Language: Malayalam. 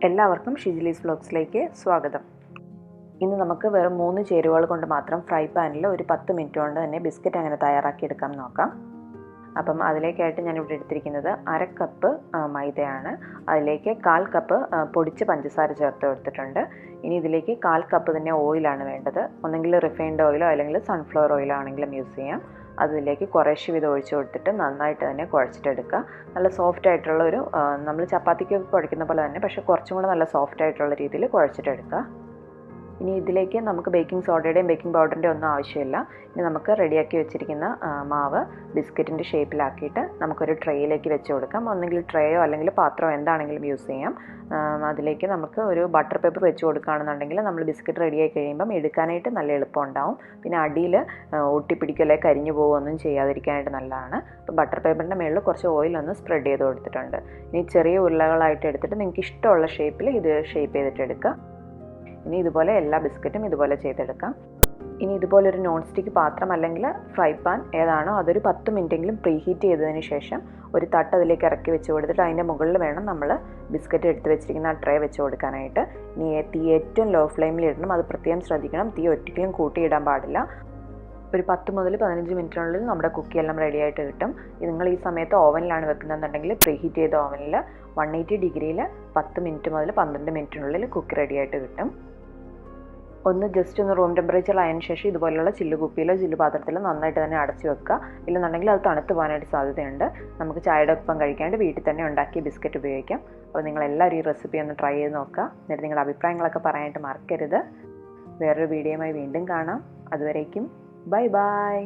എല്ലാവർക്കും ഷിജിലീസ് വ്ലോഗ്സിലേക്ക് സ്വാഗതം. ഇന്ന് നമുക്ക് വെറും 3 ചേരുവകൾ കൊണ്ട് മാത്രം ഫ്രൈ പാനിൽ ഒരു 10 മിനിറ്റ് കൊണ്ട് തന്നെ ബിസ്ക്കറ്റ് അങ്ങനെ തയ്യാറാക്കിയെടുക്കാം നോക്കാം. അപ്പം അതിലേക്കായിട്ട് ഞാനിവിടെ എടുത്തിരിക്കുന്നത് 1/2 കപ്പ് മൈദയാണ്. അതിലേക്ക് 1/4 കപ്പ് പൊടിച്ച പഞ്ചസാര ചേർത്ത് കൊടുത്തിട്ടുണ്ട്. ഇനി ഇതിലേക്ക് 1/4 കപ്പ് തന്നെ ഓയിലാണ് വേണ്ടത്. ഒന്നെങ്കിൽ റിഫൈൻഡ് ഓയിലോ അല്ലെങ്കിൽ സൺഫ്ലവർ ഓയിലോ ആണെങ്കിലും യൂസ് ചെയ്യാം. അതിലേക്ക് കുറേശ്ശെ വീതം ഒഴിച്ചു കൊടുത്തിട്ട് നന്നായിട്ട് തന്നെ കുഴച്ചിട്ടെടുക്കുക. നല്ല സോഫ്റ്റ് ആയിട്ടുള്ള നമ്മൾ ചപ്പാത്തിക്ക് കുഴക്കുന്ന പോലെ തന്നെ, പക്ഷേ കുറച്ചും കൂടെ നല്ല സോഫ്റ്റ് ആയിട്ടുള്ള രീതിയിൽ കുഴച്ചിട്ടെടുക്കുക. ഇനി ഇതിലേക്ക് നമുക്ക് ബേക്കിംഗ് സോഡയുടെയും ബേക്കിംഗ് പൗഡറിൻ്റെയും ഒന്നും ആവശ്യമില്ല. ഇനി നമുക്ക് റെഡിയാക്കി വെച്ചിരിക്കുന്ന മാവ് ബിസ്ക്കറ്റിൻ്റെ ഷേപ്പിലാക്കിയിട്ട് നമുക്കൊരു ട്രേയിലേക്ക് വെച്ച് കൊടുക്കാം. ഒന്നെങ്കിൽ ട്രേയോ അല്ലെങ്കിൽ പാത്രമോ എന്താണെങ്കിലും യൂസ് ചെയ്യാം. അതിലേക്ക് നമുക്ക് ഒരു ബട്ടർ പേപ്പർ വെച്ച് കൊടുക്കുകയാണെന്നുണ്ടെങ്കിൽ നമ്മൾ ബിസ്ക്കറ്റ് റെഡിയായി കഴിയുമ്പം എടുക്കാനായിട്ട് നല്ല എളുപ്പം ഉണ്ടാവും. പിന്നെ അടിയിൽ ഒട്ടിപ്പിടിക്കലേ കരിഞ്ഞു പോകുകയൊന്നും ചെയ്യാതിരിക്കാനായിട്ട് നല്ലതാണ്. അപ്പോൾ ബട്ടർ പേപ്പറിൻ്റെ മുകളിൽ കുറച്ച് ഓയിലൊന്ന് സ്പ്രെഡ് ചെയ്ത് കൊടുത്തിട്ടുണ്ട്. ഇനി ചെറിയ ഉരുളകളായിട്ട് എടുത്തിട്ട് നിങ്ങൾക്ക് ഇഷ്ടമുള്ള ഷേപ്പിൽ ഇത് ഷേപ്പ് ചെയ്തിട്ട് എടുക്കുക. ഇനി ഇതുപോലെ എല്ലാ ബിസ്ക്കറ്റും ഇതുപോലെ ചെയ്തെടുക്കാം. ഇനി ഇതുപോലൊരു നോൺ സ്റ്റിക്ക് പാത്രം അല്ലെങ്കിൽ ഫ്രൈ പാൻ ഏതാണോ അതൊരു 10 മിനിറ്റെങ്കിലും പ്രീ ഹീറ്റ് ചെയ്തതിന് ശേഷം ഒരു തട്ട് അതിലേക്ക് ഇറക്കി വെച്ച് കൊടുത്തിട്ട് അതിൻ്റെ മുകളിൽ വേണം നമ്മൾ ബിസ്ക്കറ്റ് എടുത്ത് വെച്ചിരിക്കുന്ന ആ ട്രേ വെച്ച് കൊടുക്കാനായിട്ട്. ഇനി തീ ഏറ്റവും ലോ ഫ്ലെയിമിൽ ഇടണം. അത് പ്രത്യേകം ശ്രദ്ധിക്കണം. തീ ഒരിക്കലും കൂട്ടിയിടാൻ പാടില്ല. ഒരു 10 മുതൽ 15 മിനിറ്റിനുള്ളിൽ നമ്മുടെ കുക്കി എല്ലാം റെഡി ആയിട്ട് കിട്ടും. നിങ്ങൾ ഈ സമയത്ത് ഓവനിലാണ് വെക്കുന്നതെന്നുണ്ടെങ്കിൽ പ്രീ ഹീറ്റ് ചെയ്ത ഓവനിൽ 180 ഡിഗ്രിയിൽ 10 മിനിറ്റ് മുതൽ 12 മിനിറ്റിനുള്ളിൽ കുക്കി റെഡി ആയിട്ട് കിട്ടും. ജസ്റ്റ് ഒന്ന് റൂം ടെമ്പറേച്ചർ ആയതിനു ശേഷം ഇതുപോലുള്ള ചില്ല് കുപ്പിയിലോ ചില്ല് പാത്രത്തിലോ നന്നായിട്ട് തന്നെ അടച്ചു വെക്കുക. ഇല്ലെന്നുണ്ടെങ്കിൽ അത് തണുത്ത് പോകാനായിട്ട് സാധ്യതയുണ്ട്. നമുക്ക് ചായയുടെ ഒപ്പം കഴിക്കാണ്ട് വീട്ടിൽ തന്നെ ഉണ്ടാക്കിയ ബിസ്ക്കറ്റ് ഉപയോഗിക്കാം. അപ്പോൾ നിങ്ങളെല്ലാവരും ഈ റെസിപ്പി ഒന്ന് ട്രൈ ചെയ്ത് നോക്കുക. എന്നിട്ട് നിങ്ങളുടെ അഭിപ്രായങ്ങളൊക്കെ പറയാനായിട്ട് മറക്കരുത്. വേറൊരു വീഡിയോയുമായി വീണ്ടും കാണാം. അതുവരേക്കും ബൈ ബൈ.